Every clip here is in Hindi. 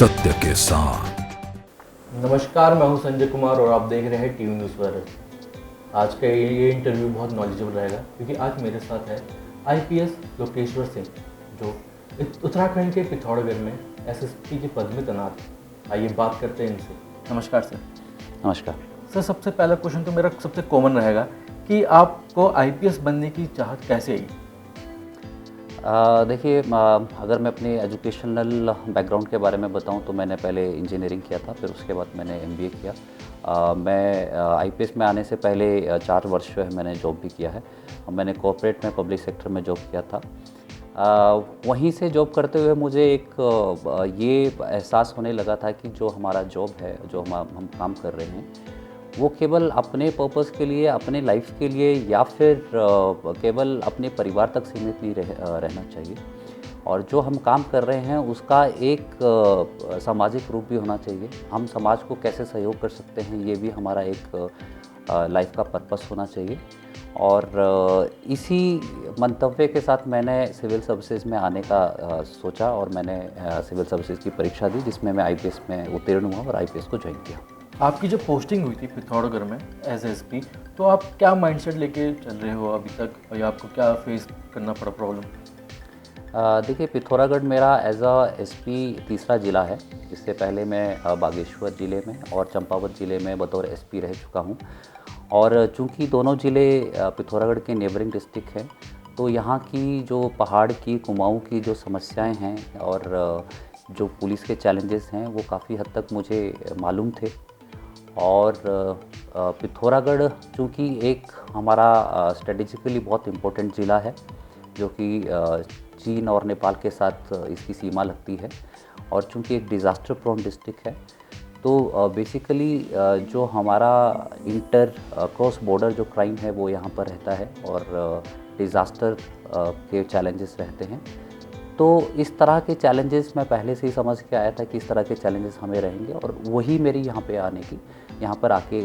सत्य के साथ। नमस्कार, मैं हूं संजय कुमार और आप देख रहे हैं टीवी न्यूज़ वायरल। आज का ये इंटरव्यू बहुत नॉलेजेबल रहेगा क्योंकि आज मेरे साथ है आईपीएस लोकेश्वर सिंह, जो उत्तराखंड के पिथौरागढ़ में एसएसपी के पद में तैनात है। आइए बात करते हैं इनसे। नमस्कार सर। नमस्कार सर, सबसे पहला क्वेश्चन तो मेरा सबसे कॉमन रहेगा कि आपको आईपीएस बनने की चाहत कैसे आई? देखिए, अगर मैं अपने एजुकेशनल बैकग्राउंड के बारे में बताऊं तो मैंने पहले इंजीनियरिंग किया था, फिर उसके बाद मैंने एमबीए किया। मैं आईपीएस में आने से पहले 4 वर्ष जो है मैंने जॉब भी किया है। मैंने कॉर्पोरेट में पब्लिक सेक्टर में जॉब किया था। वहीं से जॉब करते हुए मुझे एक ये एहसास होने लगा था कि जो हमारा जॉब है, जो हम काम कर रहे हैं, वो केवल अपने पर्पस के लिए, अपने लाइफ के लिए या फिर केवल अपने परिवार तक सीमित नहीं रहना चाहिए। और जो हम काम कर रहे हैं उसका एक सामाजिक रूप भी होना चाहिए। हम समाज को कैसे सहयोग कर सकते हैं, ये भी हमारा एक लाइफ का पर्पस होना चाहिए। और इसी मंतव्य के साथ मैंने सिविल सर्विसेज में आने का सोचा और मैंने सिविल सर्विसेज की परीक्षा दी, जिसमें मैं आईपीएस में उत्तीर्ण हुआ और आईपीएस को ज्वाइन किया। आपकी जो पोस्टिंग हुई थी पिथौरागढ़ में एज एसपी, तो आप क्या माइंडसेट लेके चल रहे हो अभी तक, या आपको क्या फेस करना पड़ा प्रॉब्लम? देखिए, पिथौरागढ़ मेरा एज अ एसपी तीसरा ज़िला है। इससे पहले मैं बागेश्वर ज़िले में और चंपावत ज़िले में बतौर एसपी रह चुका हूँ। और चूँकि दोनों ज़िले पिथौरागढ़ के नेबरिंग डिस्ट्रिक्ट हैं, तो यहाँ की जो पहाड़ की, कुमाऊँ की जो समस्याएं हैं और जो पुलिस के चैलेंजेस हैं, वो काफ़ी हद तक मुझे मालूम थे। और पिथौरागढ़ चूँकि एक हमारा स्ट्रेटेजिकली बहुत इम्पोर्टेंट ज़िला है, जो कि चीन और नेपाल के साथ इसकी सीमा लगती है, और चूँकि एक डिज़ास्टर प्रोन डिस्ट्रिक्ट है, तो बेसिकली जो हमारा इंटर क्रॉस बॉर्डर जो क्राइम है वो यहाँ पर रहता है, और डिज़ास्टर के चैलेंजेस रहते हैं। तो इस तरह के चैलेंजेस मैं पहले से ही समझ के आया था कि इस तरह के चैलेंजेस हमें रहेंगे, और वही मेरी यहाँ पे आने की, यहाँ पर आके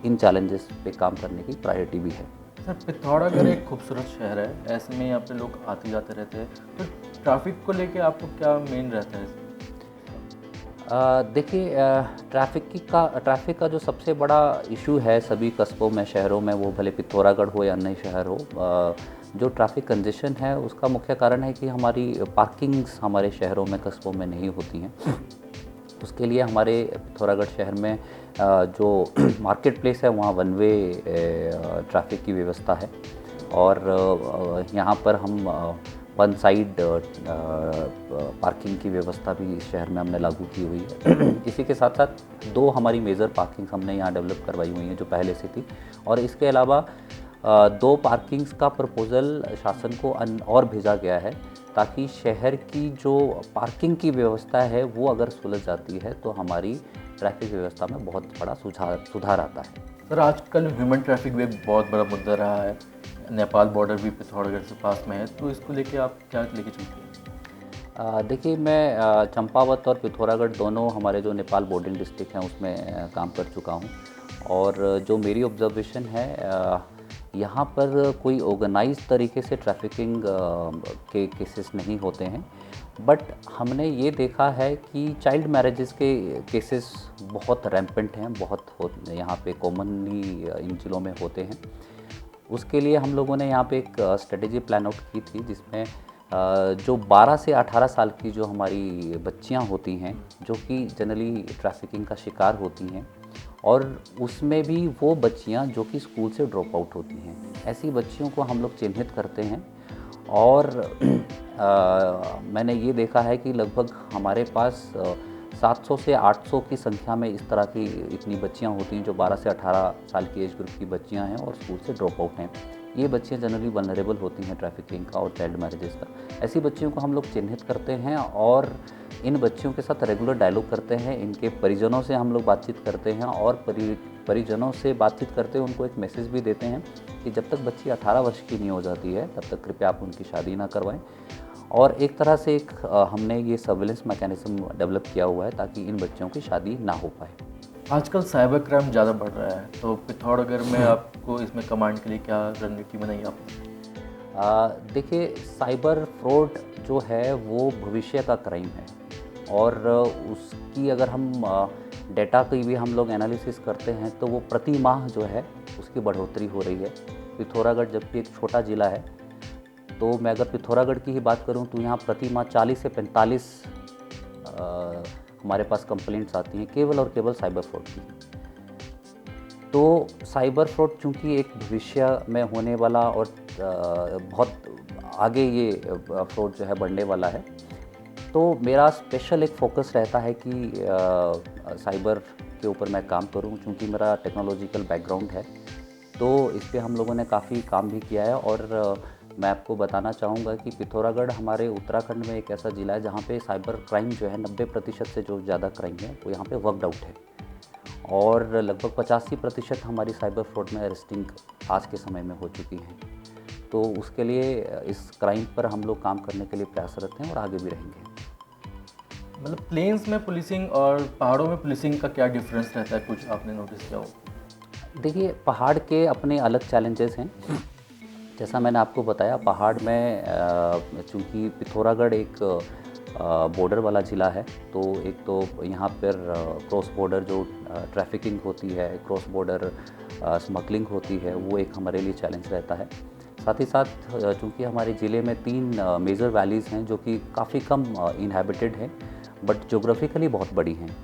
इन चैलेंजेस पे काम करने की प्रायोरिटी भी है। सर, पिथौरागढ़ एक खूबसूरत शहर है, ऐसे में यहाँ पे लोग आते जाते रहते हैं, तो ट्रैफिक को लेके आपको क्या मेन रहता है? देखिए, ट्रैफ़िक का जो सबसे बड़ा इशू है सभी कस्बों में, शहरों में, वो भले पिथौरागढ़ हो या अन्य शहर हो, जो ट्रैफ़िक कंजेशन है उसका मुख्य कारण है कि हमारी पार्किंग्स हमारे शहरों में, कस्बों में नहीं होती हैं। उसके लिए हमारे पिथौरागढ़ शहर में जो मार्केट प्लेस है, वहाँ वन वे ट्रैफ़िक की व्यवस्था है। और यहाँ पर हम वन साइड पार्किंग की व्यवस्था भी इस शहर में हमने लागू की हुई है। इसी के साथ साथ 2 हमारी मेजर पार्किंग्स हमने यहाँ डेवलप करवाई हुई हैं, जो पहले से थी। और इसके अलावा 2 पार्किंग्स का प्रपोज़ल शासन को और भेजा गया है, ताकि शहर की जो पार्किंग की व्यवस्था है वो अगर सुलझ जाती है तो हमारी ट्रैफिक व्यवस्था में बहुत बड़ा सुधार आता है। सर, आजकल ह्यूमन ट्रैफिक भी एक बहुत बड़ा मुद्दा रहा है। नेपाल बॉर्डर भी पिथौरागढ़ से पास में है, तो इसको लेके आप क्या लेके चलते हैं? देखिए, मैं चंपावत और पिथौरागढ़ दोनों हमारे जो नेपाल बॉर्डरिंग डिस्ट्रिक्ट हैं उसमें काम कर चुका हूँ। और जो मेरी ऑब्जर्वेशन है, यहाँ पर कोई ऑर्गेनाइज तरीके से ट्रैफिकिंग के केसेस नहीं होते हैं। बट हमने ये देखा है कि चाइल्ड मैरिजेस के केसेस बहुत रैम्पेंट हैं, बहुत यहाँ पे कॉमनली इन जिलों में होते हैं। उसके लिए हम लोगों ने यहाँ पे एक स्ट्रेटेजी प्लान आउट की थी, जिसमें जो 12 से 18 साल की जो हमारी बच्चियाँ होती हैं, जो कि जनरली ट्रैफिकिंग का शिकार होती हैं, और उसमें भी वो बच्चियाँ जो कि स्कूल से ड्रॉप आउट होती हैं, ऐसी बच्चियों को हम लोग चिन्हित करते हैं। और मैंने ये देखा है कि लगभग हमारे पास 700 से 800 की संख्या में इस तरह की इतनी बच्चियां होती हैं, जो 12 से 18 साल की एज ग्रुप की बच्चियां हैं और स्कूल से ड्रॉप आउट हैं। ये बच्चियां जनरली वल्नरेबल होती हैं ट्रैफिकिंग का और चाइल्ड मैरिजेस का। ऐसी बच्चियों को हम लोग चिन्हित करते हैं और इन बच्चियों के साथ रेगुलर डायलॉग करते हैं। इनके परिजनों से हम लोग बातचीत करते हैं, और परिजनों से बातचीत करते हुए उनको एक मैसेज भी देते हैं कि जब तक बच्ची 18 वर्ष की नहीं हो जाती है, तब तक कृपया आप उनकी शादी ना करवाएं। और एक तरह से हमने ये सर्विलेंस मैकेनिज्म डेवलप किया हुआ है, ताकि इन बच्चों की शादी ना हो पाए। आजकल साइबर क्राइम ज़्यादा बढ़ रहा है, तो पिथौरागढ़ में आपको इसमें कमांड के लिए क्या रणनीति बनाई आपने? देखिए, साइबर फ्रॉड जो है वो भविष्य का क्राइम है, और उसकी अगर हम डेटा की भी हम लोग एनालिसिस करते हैं तो वो प्रति माह जो है उसकी बढ़ोतरी हो रही है। पिथौरागढ़ जबकि एक छोटा ज़िला है, तो मैं अगर पिथौरागढ़ की ही बात करूं तो यहाँ प्रति माह 40 से 45 हमारे पास कंप्लेंट्स आती हैं केवल और केवल साइबर फ्रॉड की। तो साइबर फ्रॉड चूँकि एक भविष्य में होने वाला और बहुत आगे ये फ्रॉड जो है बढ़ने वाला है, तो मेरा स्पेशल एक फोकस रहता है कि साइबर के ऊपर मैं काम करूं। चूँकि मेरा टेक्नोलॉजिकल बैकग्राउंड है तो इस पे हम लोगों ने काफ़ी काम भी किया है। और मैं आपको बताना चाहूँगा कि पिथौरागढ़ हमारे उत्तराखंड में एक ऐसा ज़िला है जहाँ पे साइबर क्राइम जो है 90% से जो ज़्यादा क्राइम है वो यहाँ पे वर्कड आउट है, और लगभग 85% हमारी साइबर फ्रॉड में अरेस्टिंग आज के समय में हो चुकी हैं। तो उसके लिए इस क्राइम पर हम लोग काम करने के लिए प्रयासरत हैं और आगे भी रहेंगे। मतलब प्लेन्स में पुलिसिंग और पहाड़ों में पुलिसिंग का क्या डिफरेंस रहता है, कुछ आपने नोटिस किया हो? देखिए, पहाड़ के अपने अलग चैलेंजेस हैं। जैसा मैंने आपको बताया, पहाड़ में चूँकि पिथौरागढ़ एक बॉर्डर वाला ज़िला है, तो एक तो यहाँ पर क्रॉस बॉर्डर जो ट्रैफिकिंग होती है, क्रॉस बॉर्डर स्मगलिंग होती है, वो एक हमारे लिए चैलेंज रहता है। साथ ही साथ चूँकि हमारे ज़िले में 3 मेजर वैलीज़ हैं जो कि काफ़ी कम इनहेबिटेड हैं बट ज्योग्राफिकली बहुत बड़ी हैं,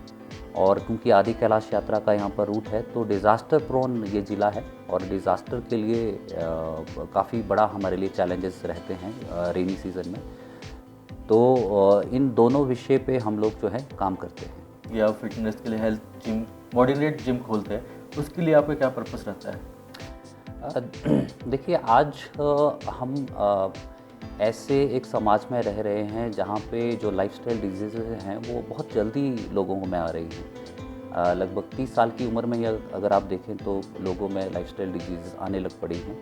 और क्योंकि आदि कैलाश यात्रा का यहाँ पर रूट है तो डिज़ास्टर प्रोन ये ज़िला है, और डिज़ास्टर के लिए काफ़ी बड़ा हमारे लिए चैलेंजेस रहते हैं रेनी सीज़न में। तो इन दोनों विषय पे हम लोग जो है काम करते हैं। या फिटनेस के लिए health gym, body weight gym खोलते हैं, उसके लिए आपका क्या पर्पस रहता है? देखिए, आज हम ऐसे एक समाज में रह रहे हैं जहाँ पे जो लाइफस्टाइल डिजीज़ेज़ हैं वो बहुत जल्दी लोगों में आ रही हैं। लगभग 30 साल की उम्र में ही अगर आप देखें तो लोगों में लाइफस्टाइल डिजीज़ आने लग पड़ी हैं।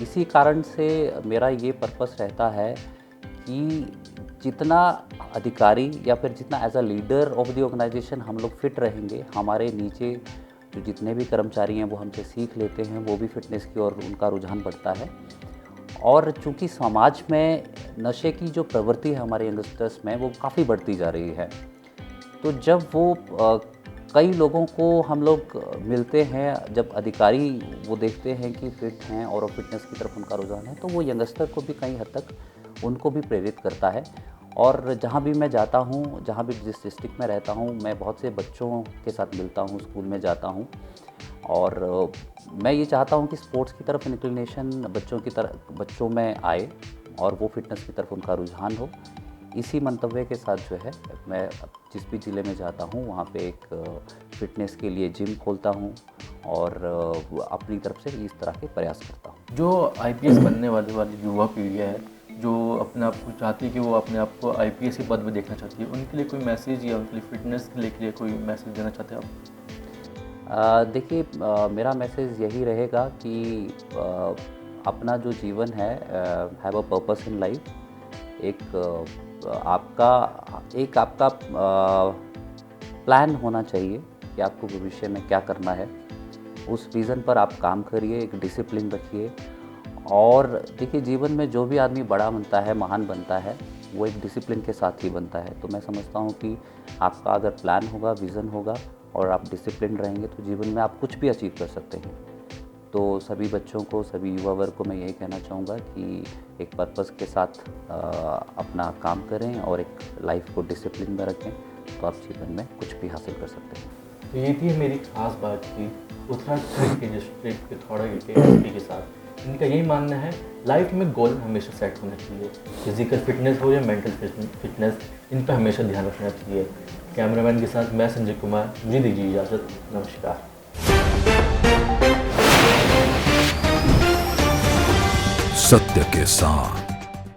इसी कारण से मेरा ये पर्पस रहता है कि जितना अधिकारी या फिर जितना as a leader of the organisation हम लोग फिट रहेंगे, हमारे नीचे जो जितने भी कर्मचारी हैं वो हमसे सीख लेते हैं, वो भी फिटनेस की ओर उनका रुझान बढ़ता है। और चूँकि समाज में नशे की जो प्रवृत्ति है हमारे यंगस्टर्स में वो काफ़ी बढ़ती जा रही है, तो जब वो कई लोगों को हम लोग मिलते हैं, जब अधिकारी वो देखते हैं कि फिट हैं और फिटनेस की तरफ उनका रुझान है, तो वो यंगस्टर को भी कई हद तक उनको भी प्रेरित करता है। और जहाँ भी मैं जाता हूँ, जहाँ भी जिस डिस्ट्रिक्ट में रहता हूँ, मैं बहुत से बच्चों के साथ मिलता हूँ, स्कूल में जाता हूँ, और मैं ये चाहता हूँ कि स्पोर्ट्स की तरफ इंक्लिनेशन बच्चों में आए और वो फिटनेस की तरफ उनका रुझान हो। इसी मंतव्य के साथ जो है मैं जिस भी ज़िले में जाता हूँ वहाँ पे एक फ़िटनेस के लिए जिम खोलता हूँ और अपनी तरफ से इस तरह के प्रयास करता हूँ। जो आईपीएस बनने वाली युवा पीढ़ी है, जो अपने आप को चाहती है कि वो अपने आप को आईपीएस के पद में देखना चाहती है, उनके लिए कोई मैसेज या उनके लिए फिटनेस के लिए कोई मैसेज देना चाहते हैं आप? देखिए, मेरा मैसेज यही रहेगा कि अपना जो जीवन है, have a purpose in life. एक आपका प्लान होना चाहिए कि आपको भविष्य में क्या करना है। उस विज़न पर आप काम करिए, एक डिसिप्लिन रखिए। और देखिए, जीवन में जो भी आदमी बड़ा बनता है, महान बनता है, वो एक डिसिप्लिन के साथ ही बनता है। तो मैं समझता हूँ कि आपका अगर प्लान होगा, विज़न होगा और आप डिसिप्लिन रहेंगे तो जीवन में आप कुछ भी अचीव कर सकते हैं। तो सभी बच्चों को, सभी युवा वर्ग को मैं यही कहना चाहूँगा कि एक पर्पस के साथ अपना काम करें और एक लाइफ को डिसिप्लिन में रखें, तो आप जीवन में कुछ भी हासिल कर सकते हैं। तो ये थी मेरी खास बात की उत्तराखंड के डिस्ट्रिक्ट पिथौरागढ़ के एसपी के साथ। इनका यही मानना है लाइफ में गोल हमेशा सेट होना चाहिए, फिजिकल फिटनेस हो या मेंटल फिटनेस, इन पर हमेशा ध्यान रखना चाहिए। कैमरामैन के साथ मैं संजय कुमार, मुझे दीजिए इजाज़त। नमस्कार। सत्य के साथ।